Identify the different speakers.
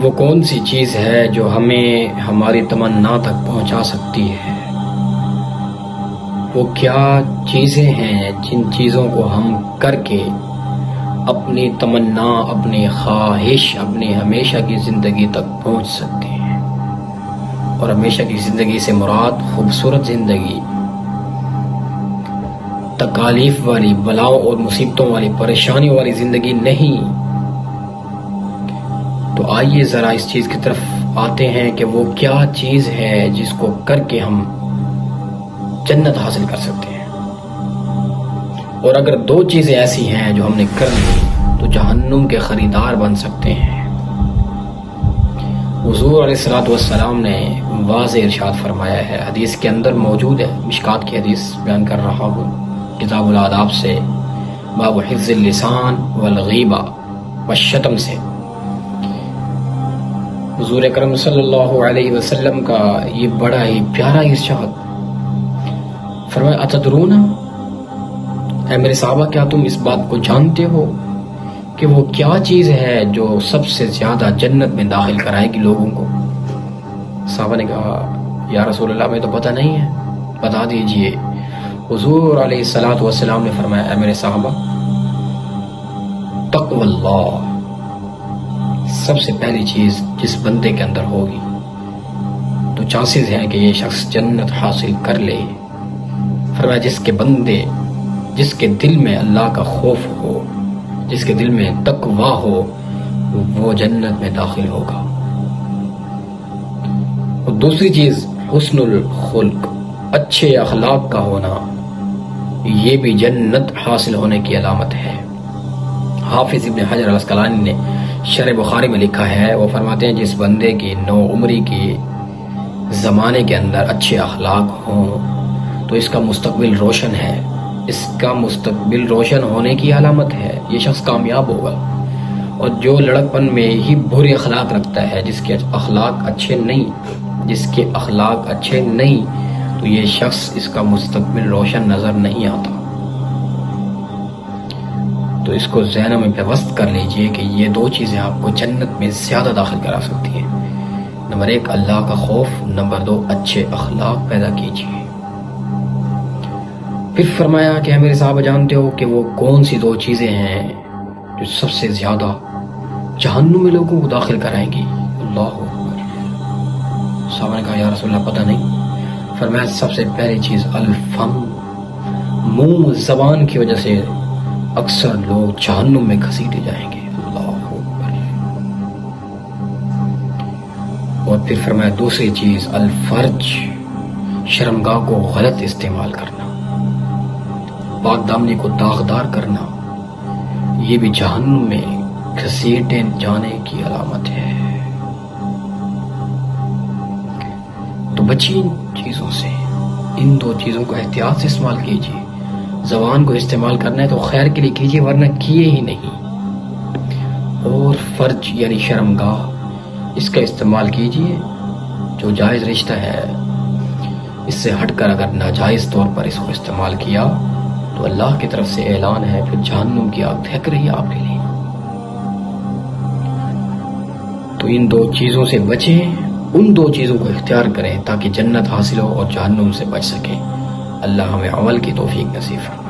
Speaker 1: وہ کون سی چیز ہے جو ہمیں ہماری تمنا تک پہنچا سکتی ہے؟ وہ کیا چیزیں ہیں جن چیزوں کو ہم کر کے اپنی تمنا، اپنی خواہش، اپنی ہمیشہ کی زندگی تک پہنچ سکتے ہیں؟ اور ہمیشہ کی زندگی سے مراد خوبصورت زندگی، تکالیف والی، بلاؤں اور مصیبتوں والی، پریشانیوں والی زندگی نہیں۔ تو آئیے ذرا اس چیز کی طرف آتے ہیں کہ وہ کیا چیز ہے جس کو کر کے ہم جنت حاصل کر سکتے ہیں۔ اور اگر دو چیزیں ایسی ہیں جو ہم نے کر لی تو جہنم کے خریدار بن سکتے ہیں۔ حضور علیہ الصلوۃ والسلام نے واضح ارشاد فرمایا ہے، حدیث کے اندر موجود ہے، مشکات کی حدیث بیان کر رہا ہوں کتاب الآداب سے، باب حفظ اللسان والغیبہ والشتم سے۔ حضور اکرم صلی اللہ علیہ وسلم کا یہ بڑا ہی پیارا ارشاد، فرمایا اتدرون، اے میرے صحابہ کیا تم اس بات کو جانتے ہو کہ وہ کیا چیز ہے جو سب سے زیادہ جنت میں داخل کرائے گی لوگوں کو؟ صحابہ نے کہا یا رسول اللہ ہمیں تو پتہ نہیں ہے، بتا دیجئے۔ حضور علیہ الصلوۃ والسلام نے فرمایا اے میرے صحابہ، تقوی اللہ سب سے پہلی چیز جس بندے کے اندر ہوگی تو چانسز ہیں کہ یہ شخص جنت حاصل کر لے۔ فرمایا جس کے دل میں اللہ کا خوف ہو، جس کے دل میں تقوی ہو، وہ جنت میں داخل ہوگا۔ اور دوسری چیز حسن الخلق، اچھے اخلاق کا ہونا، یہ بھی جنت حاصل ہونے کی علامت ہے۔ حافظ ابن حجر العسقلانی نے شرح بخاری میں لکھا ہے، وہ فرماتے ہیں جس بندے کی نو عمری کی زمانے کے اندر اچھے اخلاق ہوں تو اس کا مستقبل روشن ہے، اس کا مستقبل روشن ہونے کی علامت ہے، یہ شخص کامیاب ہوگا۔ اور جو لڑکپن میں ہی برے اخلاق رکھتا ہے، جس کے اخلاق اچھے نہیں تو یہ شخص اس کا مستقبل روشن نظر نہیں آتا۔ تو اس کو ذہن میں پیوست کر لیجئے کہ یہ دو چیزیں آپ کو جنت میں زیادہ داخل کرا سکتی ہیں۔ نمبر 1 اللہ کا خوف، نمبر 2 اچھے اخلاق پیدا کیجئے۔ پھر فرمایا کہ میرے صحابہ جانتے ہو کہ وہ کون سی دو چیزیں ہیں جو سب سے زیادہ جہنم میں لوگوں کو داخل کرائیں گی؟ اللہ اکبر۔ صحابہ نے کہا یا رسول اللہ پتہ نہیں۔ فرمایا سب سے پہلی چیز الفم، منہ، زبان کی وجہ سے اکثر لوگ جہنم میں گھسیٹے جائیں گے۔ اللہ اکبر۔ اور پھر فرمایا دوسری چیز الفرج، شرمگاہ کو غلط استعمال کرنا، پاک دامنی کو داغدار کرنا، یہ بھی جہنم میں گھسیٹے جانے کی علامت ہے۔ تو بچیے ان چیزوں سے، ان دو چیزوں کو احتیاط سے استعمال کیجیے۔ زبان کو استعمال کرنا ہے تو خیر کے لیے کیجیے، ورنہ کیے ہی نہیں۔ اور فرج یعنی شرمگاہ، اس کا استعمال کیجیے، جو جائز رشتہ ہے اس سے ہٹ کر اگر ناجائز طور پر اس کو استعمال کیا تو اللہ کی طرف سے اعلان ہے پھر جہنم کی آگ دھک رہی ہے آپ کے لیے۔ تو ان دو چیزوں سے بچیں، ان دو چیزوں کو اختیار کریں تاکہ جنت حاصل ہو اور جہنم سے بچ سکیں۔ اللہ ہمیں عمل کی توفیق نصیب فرمائے۔